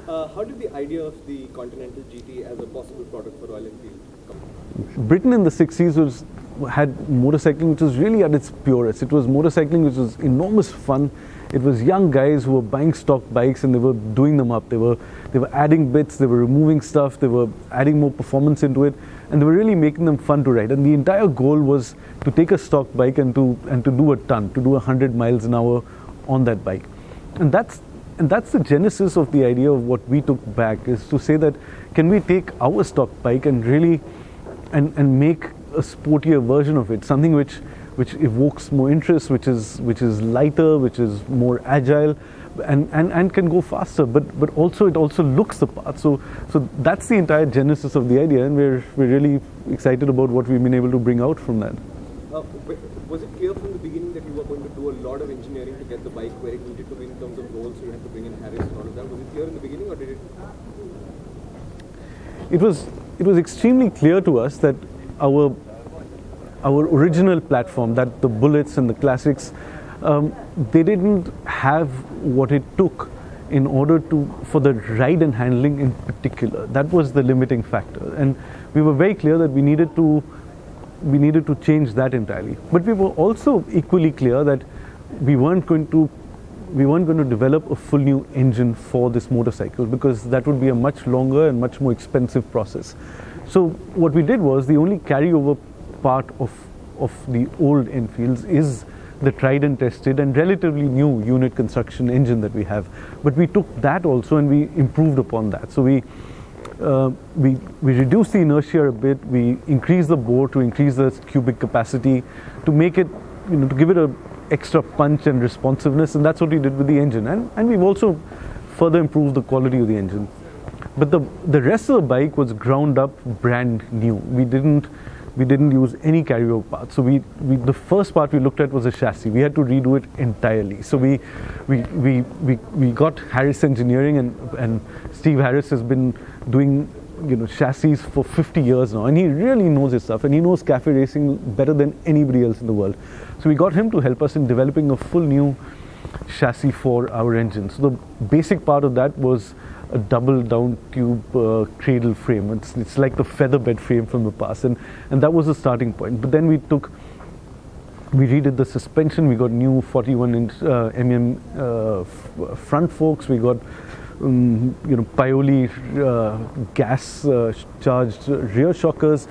How did the idea of the Continental GT as a possible product for Royal Enfield come? Britain in the 60s had motorcycling which was really at its purest. It was motorcycling which was enormous fun. It was young guys who were buying stock bikes and they were doing them up. They were adding bits, they were removing stuff, they were adding more performance into it, and they were really making them fun to ride. And the entire goal was to take a stock bike and to do a ton, to do 100 miles an hour on that bike. And that's the genesis of the idea of what we took back, is to say that can we take our stock bike and really and make a sportier version of it, something which evokes more interest, which is lighter, which is more agile, and can go faster, but also it also looks the part. So that's the entire genesis of the idea, and we're really excited about what we've been able to bring out from that. Was it clear from the beginning that you were going to do a lot of engineering to get the bike where it needed to be in terms of rolls, so you had to bring in Harris and all of that? Was it clear in the beginning, or did it? It was extremely clear to us that our original platform, that the Bullets and the Classics, they didn't have what it took in order for the ride and handling in particular. That was the limiting factor, and we were very clear that we needed to change that entirely. But we were also equally clear that we weren't going to develop a full new engine for this motorcycle, because that would be a much longer and much more expensive process. So what we did was, the only carryover part of the old Enfields is the tried and tested and relatively new unit construction engine that we have. But we took that also and we improved upon that. So we reduced the inertia a bit, we increased the bore to increase the cubic capacity, to make it, to give it a extra punch and responsiveness, and that's what we did with the engine. And we've also further improved the quality of the engine. But the rest of the bike was ground up brand new. We didn't use any carryover parts. So the first part we looked at was a chassis. We had to redo it entirely. So we got Harris Engineering, and Steve Harris has been doing chassis for 50 years now, and he really knows his stuff, and he knows cafe racing better than anybody else in the world. So we got him to help us in developing a full new chassis for our engine. So the basic part of that was a double down tube cradle frame. It's like the featherbed frame from the past, and that was the starting point. But then we redid the suspension. We got new 41-inch front forks. We got Paoli gas charged rear shockers,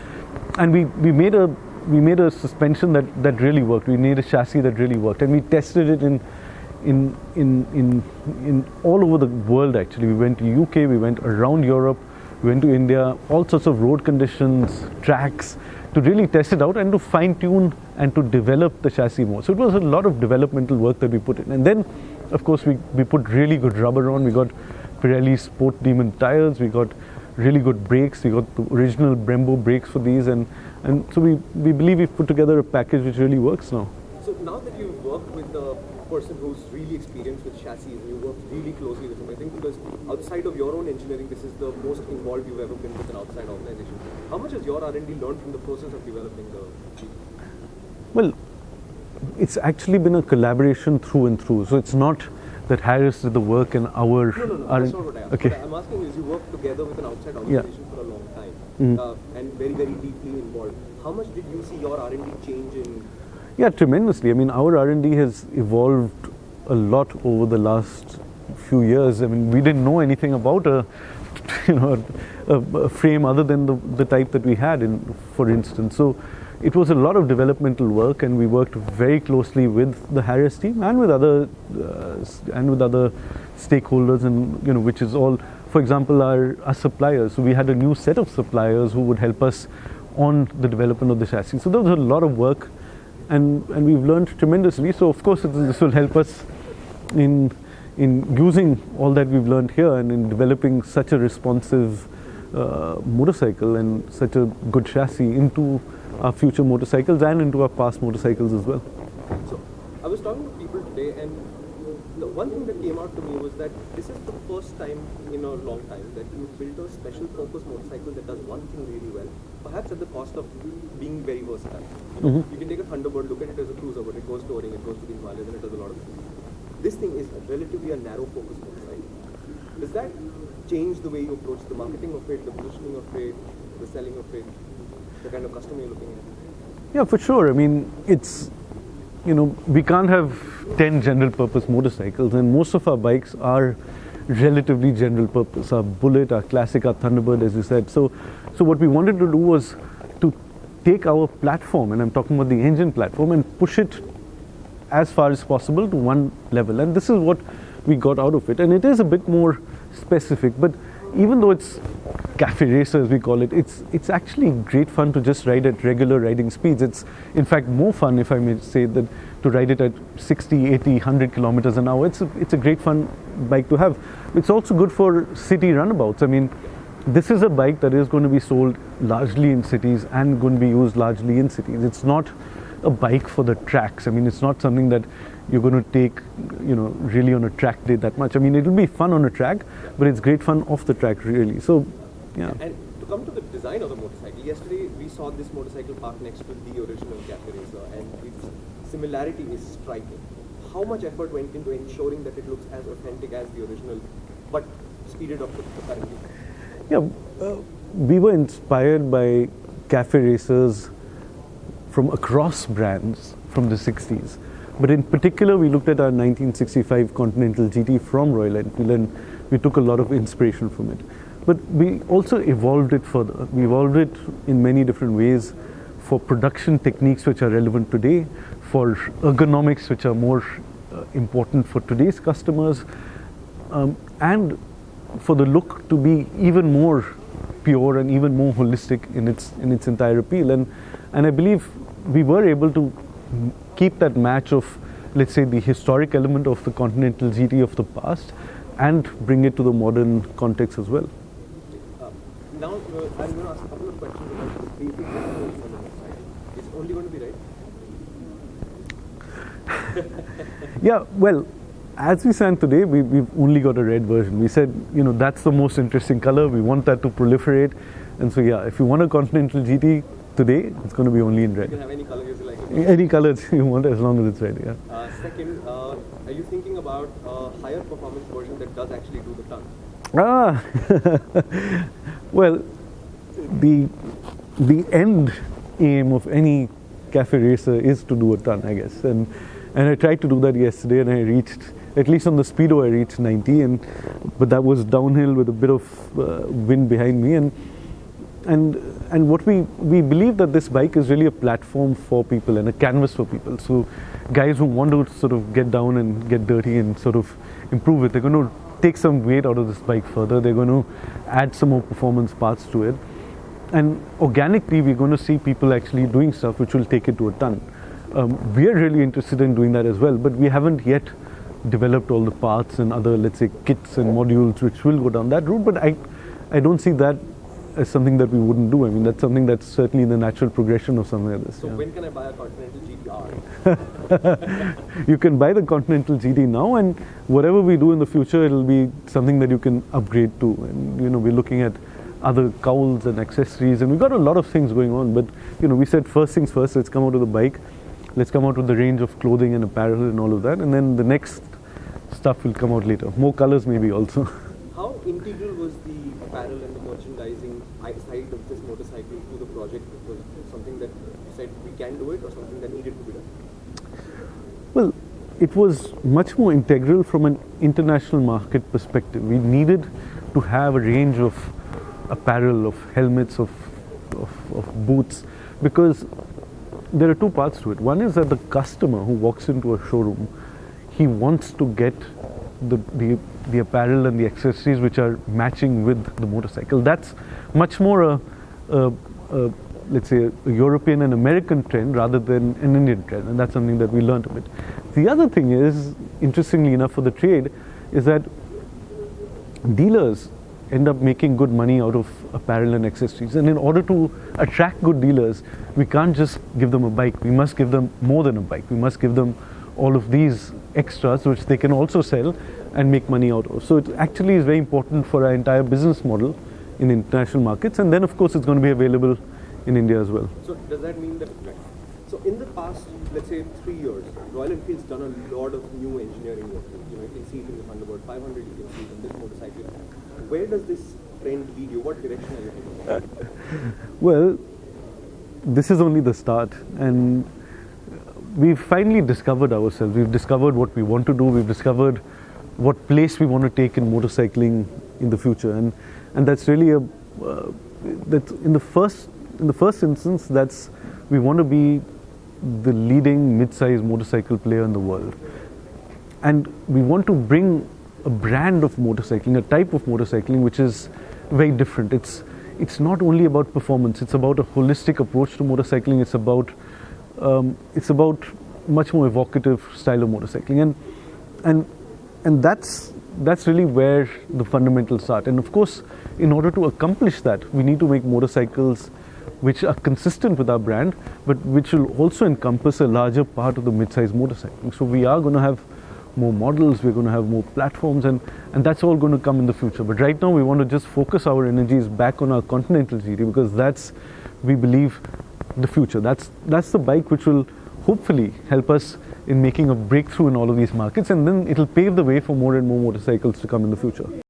and we made a suspension that really worked. We made a chassis that really worked, and we tested it in all over the world. Actually, we went to UK, we went around Europe, we went to India, all sorts of road conditions, tracks, to really test it out and to fine tune and to develop the chassis more. So it was a lot of developmental work that we put in. And then, of course, we put really good rubber on. We got Pirelli Sport Demon tires, we got really good brakes, we got the original Brembo brakes for these, and so we believe we've put together a package which really works now. So now that you've worked with a person who's really experienced with chassis, and you work really closely with him, I think because outside of your own engineering, this is the most involved you've ever been with an outside organization. How much has your R&D learned from the process of developing the Jeep? Well, it's actually been a collaboration through and through. So it's not that Harris did the work and our... No, that's not what I asked. Okay. What I'm asking is, you worked together with an outside organization for a long time, and very, very deeply involved. How much did you see your R&D change in? Yeah, tremendously. I mean, our R&D has evolved a lot over the last few years. I mean, we didn't know anything about a frame other than the type that we had, for instance. So it was a lot of developmental work, and we worked very closely with the Harris team and with other stakeholders, and which is all, for example, our suppliers. So we had a new set of suppliers who would help us on the development of the chassis. So there was a lot of work, and we've learned tremendously. So of course this will help us in using all that we've learned here and in developing such a responsive motorcycle and such a good chassis into our future motorcycles and into our past motorcycles as well. So I was talking to people today, and the one thing that came out to me was that this is the first time in a long time that you built a special purpose motorcycle that does one thing really well, perhaps at the cost of being very versatile. You can take a Thunderbird, look at it as a cruiser, but it goes touring, it goes to the Himalayas, and it does a lot of things. This thing is relatively a narrow focus motorcycle. Does that change the way you approach the marketing of it, the positioning of it, the selling of it, the kind of customer you're looking at? Yeah, for sure. I mean, it's, we can't have 10 general purpose motorcycles, and most of our bikes are relatively general purpose. Our Bullet, our Classic, our Thunderbird, as you said. So what we wanted to do was to take our platform, and I'm talking about the engine platform, and push it as far as possible to one level. And this is what we got out of it. And it is a bit more specific, but even though it's cafe racer, as we call it, it's actually great fun to just ride at regular riding speeds. It's in fact more fun, if I may say, that to ride it at 60, 80, 100 kilometers an hour. It's a great fun bike to have. It's also good for city runabouts. I mean, this is a bike that is going to be sold largely in cities and going to be used largely in cities. It's not a bike for the tracks. I mean, it's not something that you're going to take, really on a track day that much. I mean, it'll be fun on a track, but it's great fun off the track, really. So, yeah. And to come to the design of the motorcycle, yesterday we saw this motorcycle parked next to the original Cafe Racer, and its similarity is striking. How much effort went into ensuring that it looks as authentic as the original, but speeded up the current? Yeah, we were inspired by cafe racers from across brands from the 60s. But in particular, we looked at our 1965 Continental GT from Royal Enfield, and we took a lot of inspiration from it. But we also evolved it further. We evolved it in many different ways for production techniques which are relevant today, for ergonomics which are more important for today's customers, and for the look to be even more pure and even more holistic in its entire appeal. And I believe we were able to keep that match of, let's say, the historic element of the Continental GT of the past and bring it to the modern context as well. Now, I'm going to ask a couple of questions about the basic details on the motorcycle. It's only going to be red? Yeah, well, as we stand today, we've only got a red version. We said, that's the most interesting color. We want that to proliferate. And so, yeah, if you want a Continental GT today, it's going to be only in red. You can have any color you like. Any colors you want, as long as it's red, yeah. Second, are you thinking about a higher performance version that does actually do the ton? Well, the end aim of any cafe racer is to do a ton, I guess. And I tried to do that yesterday, and I reached, at least on the speedo, I reached 90, but that was downhill with a bit of wind behind me. And what we believe that this bike is really a platform for people and a canvas for people. So guys who want to sort of get down and get dirty and sort of improve it, they're going to take some weight out of this bike further. They're going to add some more performance parts to it. And organically, we're going to see people actually doing stuff which will take it to a ton. We are really interested in doing that as well, but we haven't yet developed all the parts and other, let's say, kits and modules which will go down that route. But I don't see that as something that we wouldn't do. I mean, that's something that's certainly the natural progression of something like this. So when can I buy a Continental GTR? You can buy the Continental GT now, and whatever we do in the future, it'll be something that you can upgrade to. And we're looking at other cowls and accessories, and we've got a lot of things going on. But we said first things first. Let's come out with the bike. Let's come out with the range of clothing and apparel and all of that, and then the next stuff will come out later. More colors maybe also. How integral was the apparel and the merchandising side of this motorcycle to the project? Was it something that you said we can do it, or something that needed to be done? Well, it was much more integral from an international market perspective. We needed to have a range of apparel, of helmets, of boots, because there are two parts to it. One is that the customer who walks into a showroom, he wants to get the apparel and the accessories which are matching with the motorcycle. That's much more let's say, a European and American trend rather than an Indian trend, and that's something that we learned a bit. The other thing is, interestingly enough for the trade, is that dealers end up making good money out of apparel and accessories. And in order to attract good dealers, we can't just give them a bike. We must give them more than a bike. We must give them all of these extras which they can also sell and make money out of. So it actually is very important for our entire business model in international markets. And then, of course, it's going to be available in India as well. So does that mean that, So in the past, let's say 3 years, Royal Enfield's done a lot of new engineering work. You know, you can see it in the Thunderbird 500, you can see it in this motorcycle. Where does this trend lead you? What direction are you taking? Well, this is only the start, and we've finally discovered ourselves. We've discovered what we want to do. We've discovered what place we want to take in motorcycling in the future, and that's really that in the first instance, that's we want to be the leading mid-sized motorcycle player in the world, and we want to bring a brand of motorcycling, a type of motorcycling which is very different. It's not only about performance. It's about a holistic approach to motorcycling. It's about much more evocative style of motorcycling, and that's really where the fundamentals start. And of course, in order to accomplish that, we need to make motorcycles which are consistent with our brand, but which will also encompass a larger part of the mid-size motorcycling. So we are going to have more models, we're going to have more platforms, and that's all going to come in the future. But right now we want to just focus our energies back on our Continental GT, because that's, we believe, the future. That's the bike which will hopefully help us in making a breakthrough in all of these markets, and then it'll pave the way for more and more motorcycles to come in the future.